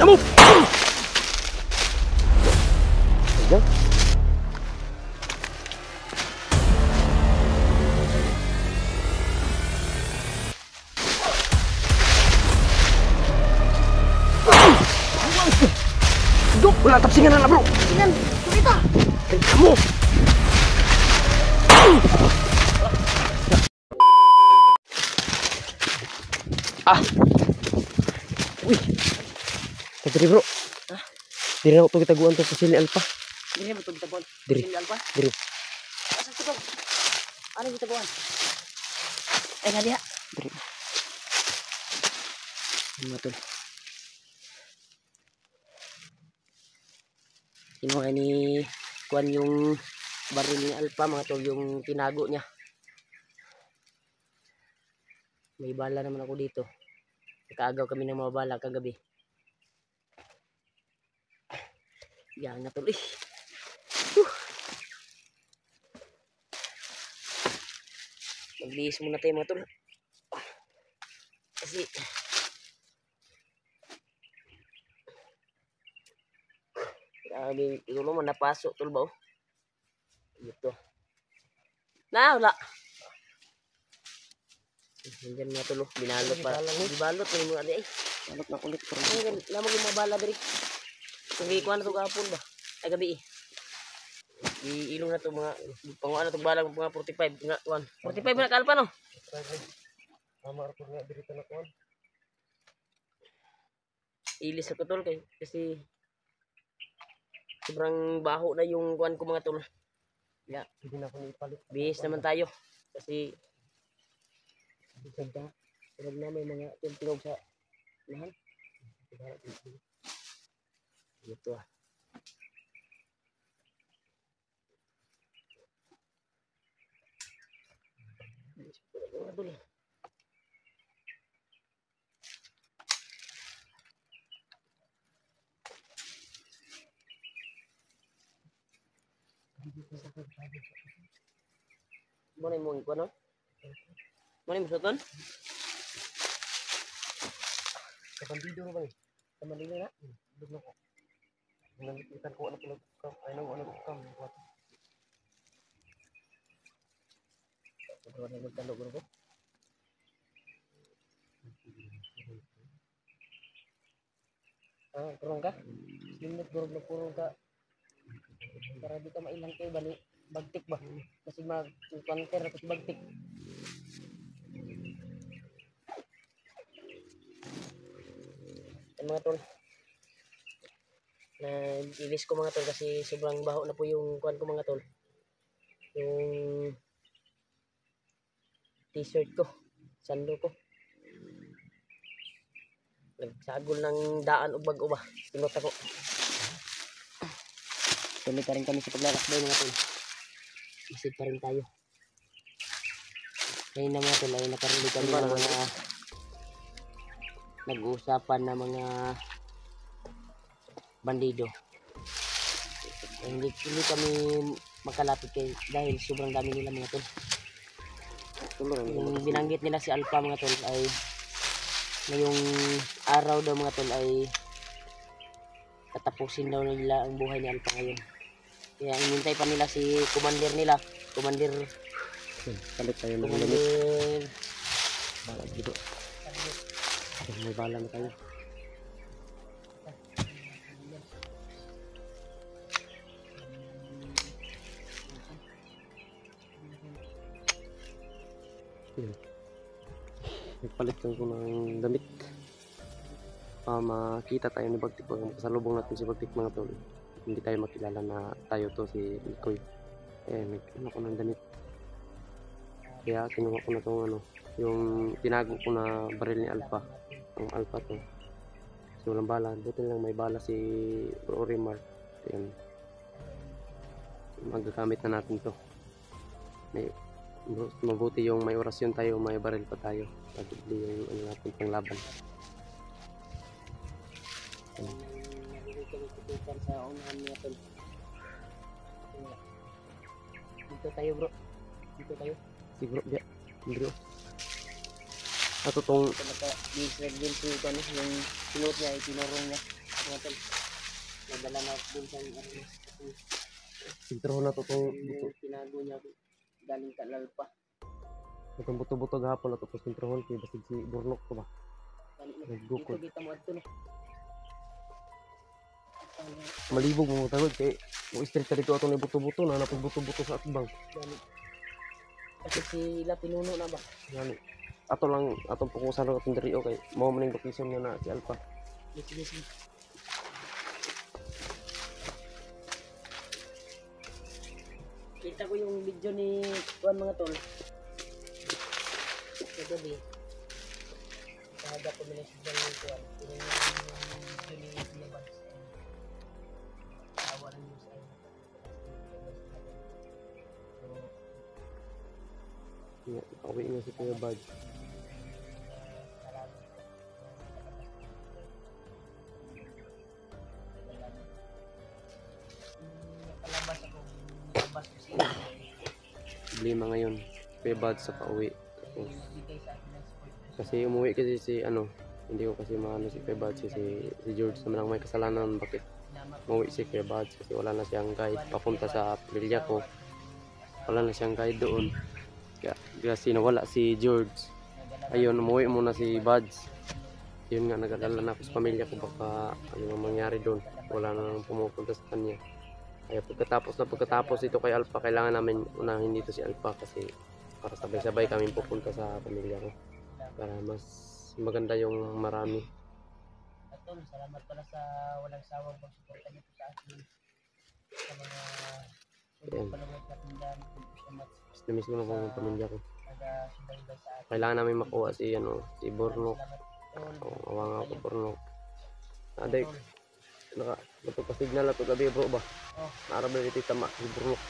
Kamu! Ayan. Dok, wala tapsingan na bro. Tapsingan, kumita. Kamu! Ah! Uy! Tagdiri bro. Hah? Diri na ako taguan to Pusili Alpha. Diri mo itong tabuan. Diri. Pusili Alpha. Diri. Asan ito? Ano yung tabuan? Ay, nga diha. Diri. Ano to? Kinuha ni Kuan yung baril ni Alpha, mga tol, yung tinago niya. May bala naman ako dito. Nakaagaw kami ng mga bala kagabi. Yan na tol. Maglihis muna tayo mga tol. Kasi grabe, ito naman napasok tol ba oh. Ito. Na, wala. Nandiyan nga tol, binalot pa. Bibalot na yung mga di ay. Balot na ulit. Lamang yung mga bala diri. Kung ikuha na ito kahapon ba? Ay gabi eh. Iilong na ito mga, panguha na ito bala mga 45. Nga, 45 na kalpa no? Mama ako nga diri na kuan. Ilis ako tol kasi sobrang baho na yung kuan ko mga tol. Yeah. Hindi na ako ipalit. Bihis naman tayo. Kasi sarag na may mga tinog sa lahan. Ito ah. Muna mo ikuan no? Muna mo suton? Sa bandido na ba? Sa Manila na? Dugno ko. Nangitan ko ano pala kam. Ay nang ano kam. Sobrang nagtalog ko. Ah, kurang ka? Limit gurog na kurang ka. Para di ka mailang kayo bali. Bagtik ba? Kasi mag-counter kasi bagtik. Ay, mga tol. Na ilis ko mga tol kasi sobrang baho na po yung kuan ko mga tol. Yung t-shirt ko. Sando ko. Nagsagol ng daan o bag-o ba. Tinot ako. Tuloy pa rin kami sa paglalakbay mga tol. Masid pa rin tayo. Ngayon na mga tol ay nakarinig kami ng mga nag-uusapan na mga bandido. Hindi kami makalapit kay dahil sobrang dami nila mga tol. Yung binanggit nila si Alpha mga tol ay ngayong araw daw mga tol ay tatapusin daw nila ang buhay ni Alpha ngayon. Kaya inintay pa nila si commander nila. Commander Palit tayo ng lamit. Commander Bala dito. May bala na tayo. Nagpalit lang ko ng damit. Makita tayo ni Bagtik pag makasalubong natin si Bagtik mga tol. Hindi tayo makilala na tayo to si Ikoy. Nagano ko ng damit. Kaya kinuha ko na tong ano, yung tinago ko na baril ni Alpha. Ang Alpha to. So walang bala. Buti lang may bala si Orimar. Ayan. Magagamit na natin to. Mabuti yung may orasyon tayo, may baril pa tayo. Pagdili yung ano natin pang laban. sa unahan niya tol. Dito tayo bro. Dito tayo. Siguro dia. Bro. Ato tong Naka-disregin si ano yung sinuot niya, itinurong niya. Mga tol. Nadala na ako dun sa Sintrohon na to itong buto. yung tinago niya galing kalalpa. Itong buto-buto gahapon na to itong sintrohon. Kaya basig si Burnok to ba? Dito Naggukod. kita mo adto no. Malibog mo tawag kay mo street ka dito atong buto-buto na napag buto-buto sa atbang. Kasi sila pinuno na ba? Yan. Ato lang atong pukusan ng atong diri okay. Mao man ning location niya na si Alpha. Sige. Kita ko yung video ni Juan mga tol. Kagabi. Kaga ko nila siya ng Juan. Yung video ni Juan. Tawa ng news ay. Yeah, pauwi niya si Kuya Bad. Problema ngayon. Kuya Bad sa pauwi. Tapos, kasi umuwi kasi si ano, hindi ko kasi maano si Kuya Bad si George naman ang may kasalanan bakit umuwi si Kuya Bad kasi wala na siyang guide papunta sa pamilya ko. Wala na siyang guide doon. Kasi nawala si George. Ayun, umuwi muna si Buds. Yun nga, nag-alala na ako sa pamilya ko baka ano ang mangyari doon. Wala na nang pumupunta sa kanya. Kaya pagkatapos ito kay Alpha, kailangan namin unahin dito si Alpha kasi para sabay-sabay kami pupunta sa pamilya ko. Para mas maganda yung marami. Tol, salamat pala sa walang sawang pagsuporta niyo sa akin. Sa mga palawag na pindan. Namiss mo na po yung pamilya ko. Nagasubaybay sa akin. Kailangan namin makuha si si Burnok. Awa nga ako Burnok. Aday, nagpapasignal ako gabi bro ba? Naarap na dito tama si Burnok.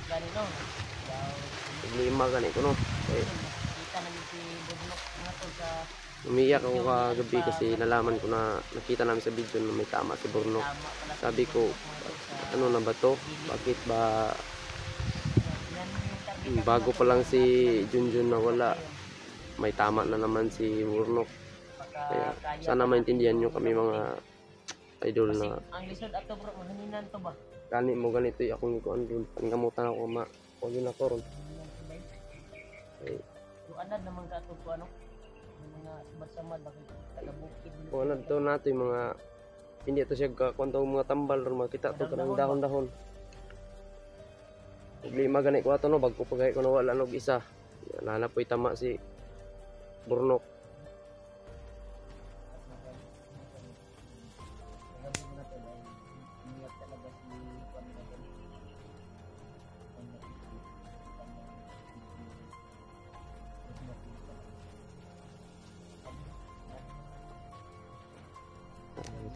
Gani no? Lima gani ko no. Kita namin si Burnok nga to sa umiyak ako kagabi kasi nalaman ko na nakita namin sa video na may tama si Burnok. Sabi ko, ano na ba to? Bakit ba bago pa lang si Junjun na wala, may tama na naman si Burnok. Kaya sana maintindihan nyo kami mga idol na ang lisod ato bro, mananinan to ba? kani mo ganito akong ikuan doon. Pangamutan ako huwag yun ako ron. Yung anad naman ka ato ko ano? Yung mga samad-samad bakit taga-bukid. Kung ano to natin mga hindi ito siya kwantong mga tambal ron makita to kanang dahon-dahon. Problema gani ko ato no bagko pagay ko nawala nog isa. Nanapoy tama si Burnok.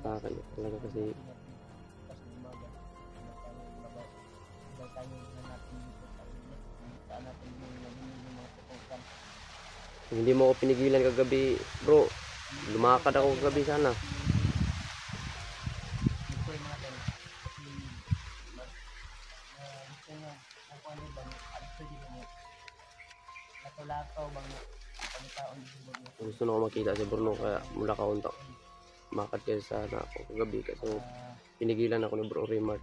Sa akin talaga kasi hindi mo ako pinigilan kagabi bro, lumakad ako kagabi sana. Gusto na ako makita si Bruno kaya mula ka unta makad kayo sana ako kagabi kasi pinigilan ako ni Bro Raymart.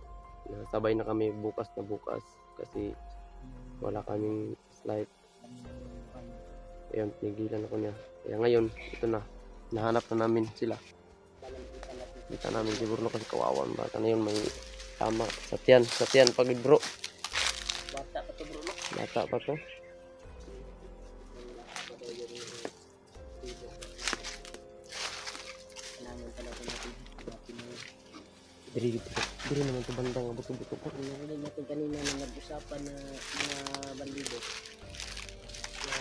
Sabay na kami bukas kasi wala kaming slide. Ayun, pinigilan ako niya. Kaya ngayon, ito na. Nahanap na namin sila. Kita namin si Bruno kasi kawawan. Bata na yun, may tama. Sa tiyan pag bro. Bata pa to bro. Bata pa to. Diri naman ito bandang buto-buto pa. Narinig natin kanina na nag-usapan na mga bandido na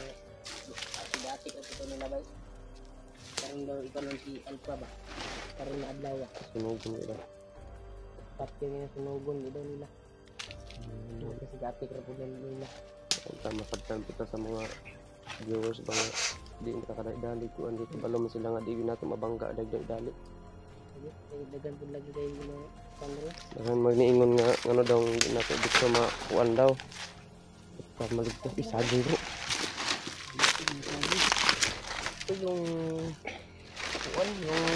ati-datik at ito nilabay. Parang daw ikaw lang si Alpha ba? Parang naadlaw. Sunugon nila. Pati nga sunugon ito nila. Kasi datik na po nila. Mapadtan kita sa mga viewers ba nga di nakakadali ko andito balom sila nga di nato mabangga dagdag-dali. Dagan po lagi kayo yung mga pangro. Dagan magniingon nga ano daw hindi nato dito makuan daw. Para maligtas isaging bro. Ito yung kuan yung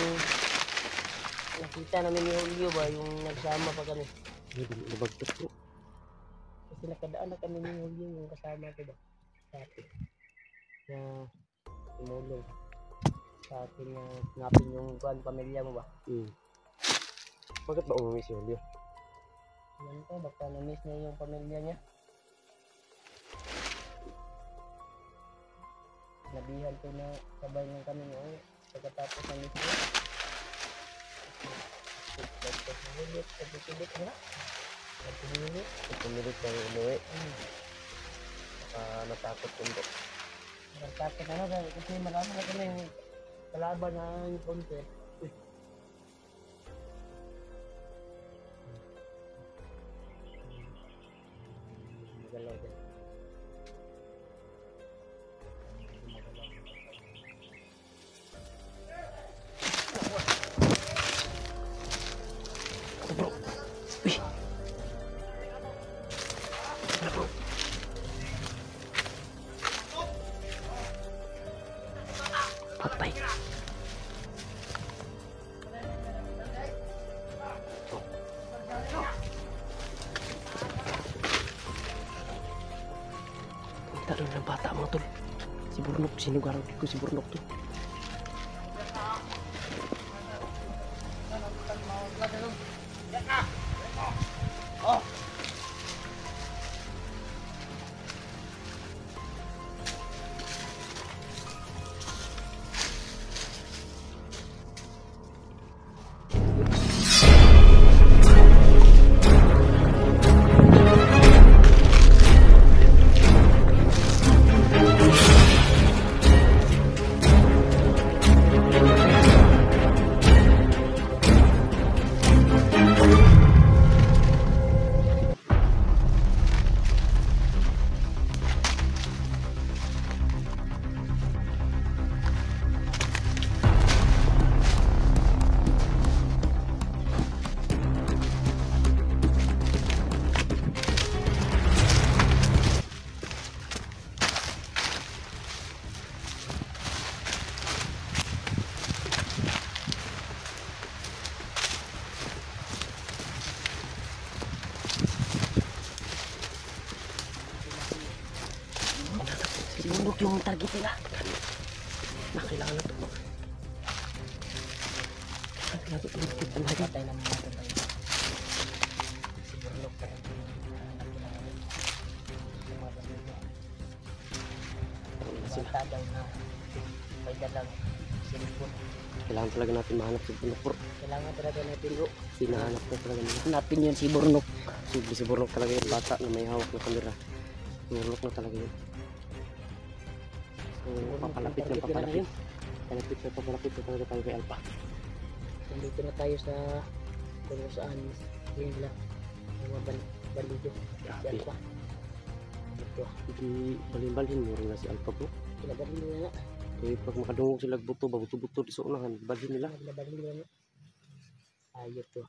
nakita namin yung Julio ba, yung nagsama pa kami. Hindi nabagtas bro. Kasi nakadaan na kami ni Julio yung kasama ko ba. Dati. Na tumulong sa akin na ngapin yung pamilya mo ba. Bakit ba umuwi si Julio? Yan po, baka na-miss niya yung pamilya niya. Nabihan ko na sabay ng kami ngayon. Pagkatapos ng miss niya. Pagkatapos ng ulit, pagkatapos na. Pumilit na umuwi. Natakot yun bro. Natakot na na kasi marami na kami yung kalaban na yung concert. Magalaw din. Ito bro. Uy. Ano bro? Patay. Kita doon ng bata mga tol. Si Burnok, sinugarang ko si Burnok to. Si Burnok yung target nila. Kailangan na ito. Kailangan na ito. Patay naman natin tayo. Si Burnok pa rin yung namin. Yung mga pamilya. Bata daw na may dalang silipon. Kailangan talaga natin mahanap si Burnok bro. Kailangan talaga natin bro. Sinahanap na talaga nila. Hanapin yun si Burnok. Si Burnok talaga yung bata na may hawak na kamera. Burnok na talaga yun. So, papalapit na papalapit. Papalapit na talaga tayo kay Alpha. Nandito na tayo sa kung saan yun lang. Yung mga bandido. Si Grabe. Alpha. Ito. Hindi balhin-balhin mo rin na si Alpha bro. Pinabalhin nila nga. Kaya pag makadungog sila buto, babuto-buto di sa unahan, balhin nila. Pinabalhin nila nga. Ayot to.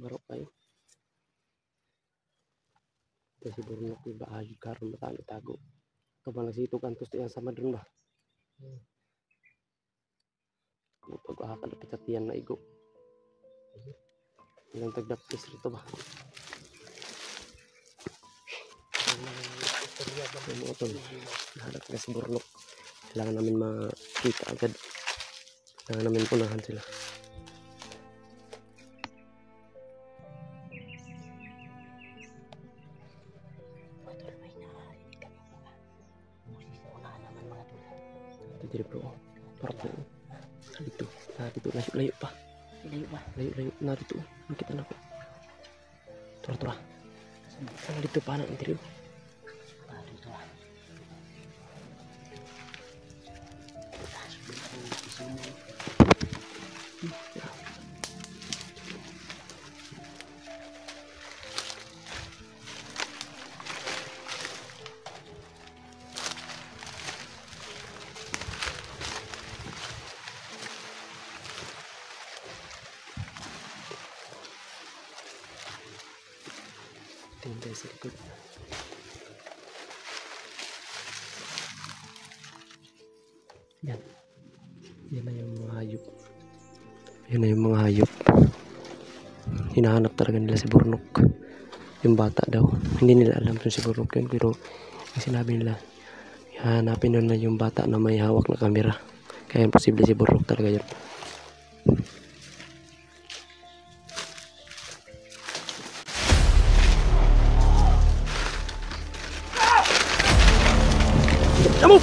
Marok kayo. Ito si Burnok yung baayod karon matalo tago. Ito ba nagsitog antos yan sa madron ba? Pag kalapit sa tiyan na igo. Ilang tagdapis rito ba? Yung mga tol, nahanap nga si Burnok. Kailangan namin makita agad. Kailangan namin punahan sila. Dito bro, parang tayo. Dito, dito, layo pa. Layo ba? Layo, dito. Nakita na ko. Tura. Dito pa ng interior. Dito ah. Tingin tayo sa likod. Yan. Yan na yung mga hayop. Ayan na yung mga hayop. Hinahanap talaga nila si Burnok. Yung bata daw. Hindi nila alam kung si Burnok yun. Pero yung sinabi nila, hanapin nila yung bata na may hawak na kamera. Kaya imposible si Burnok talaga yun. Kamu!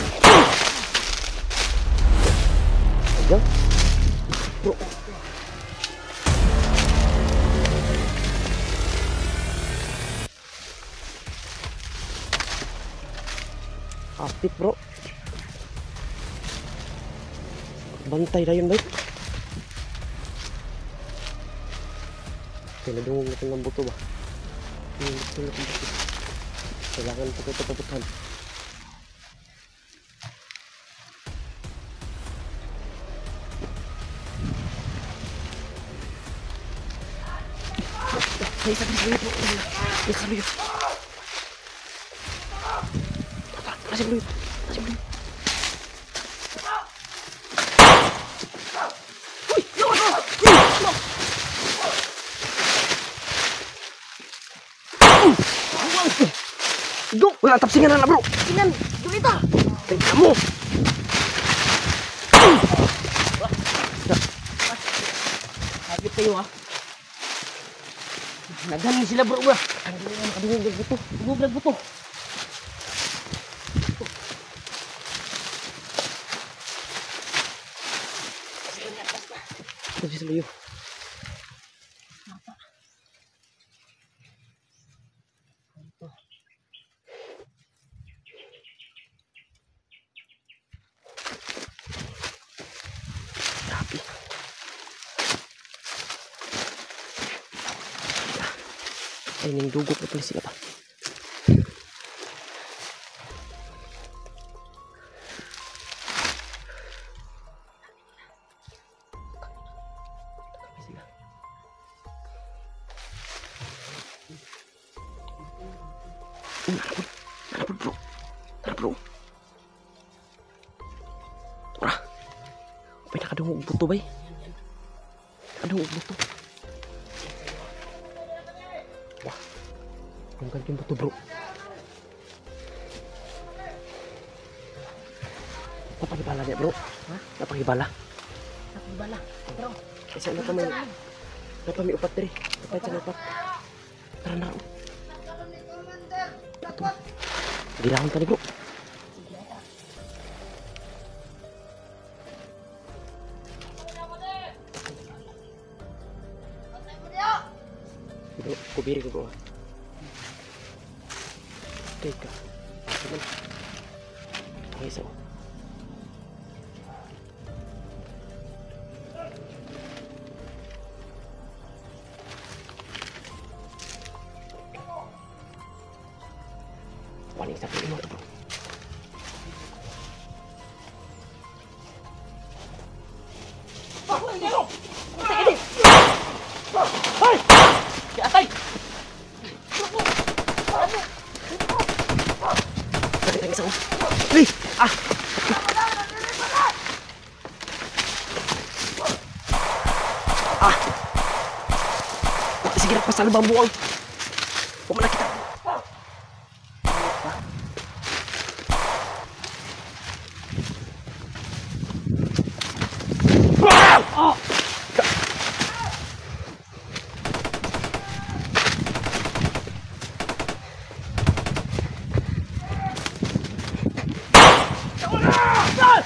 Ayan. Bro. Aktif bro. Bantay na yun ba? Pinadungog natin ng buto ba? Kailangan patututututan. Ay, sabi bro. Ay, sabi yun. Masih belum. Go, wala tapsingan na bro. Singan, dulita. Kay kamu. Hayop kayo ah. Nagani sila bro ba? Kadungog buto. Dungog buto. Kasi sa layo. Grabe. Ay, nindugok na pala sila pa. Narapod bro. Tara bro. Tara. May nakadungog buto ba eh? Nakadungog buto. Wah. Ang ganda yung buto bro. Napakibala niya bro. Ha? Napakibala. Nakibala. Bro. Kasi ano pa may upat diri. Upat sa upat. Tara na. Dilahon tadi bro. Bro, kubiri ko bro. Teka. Okay, so. Paling sampai ini bro. Hai! Di atas. Tadi isang. Nih, ah. Ah. Sige na pasal bambuang. Pumana kita. Oh.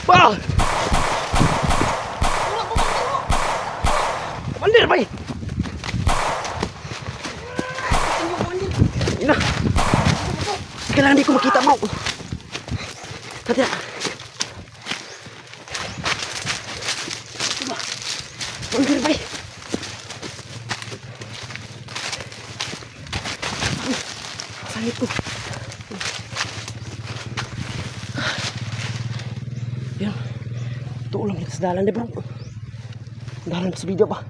Wow. Mandir bay. Ina. Kailangan hindi ko makita bro. Tadi na. Mandir bay. Sakit ko. Yan. Ito ulang kita sa dalan deh bro. Dalan sa video pa.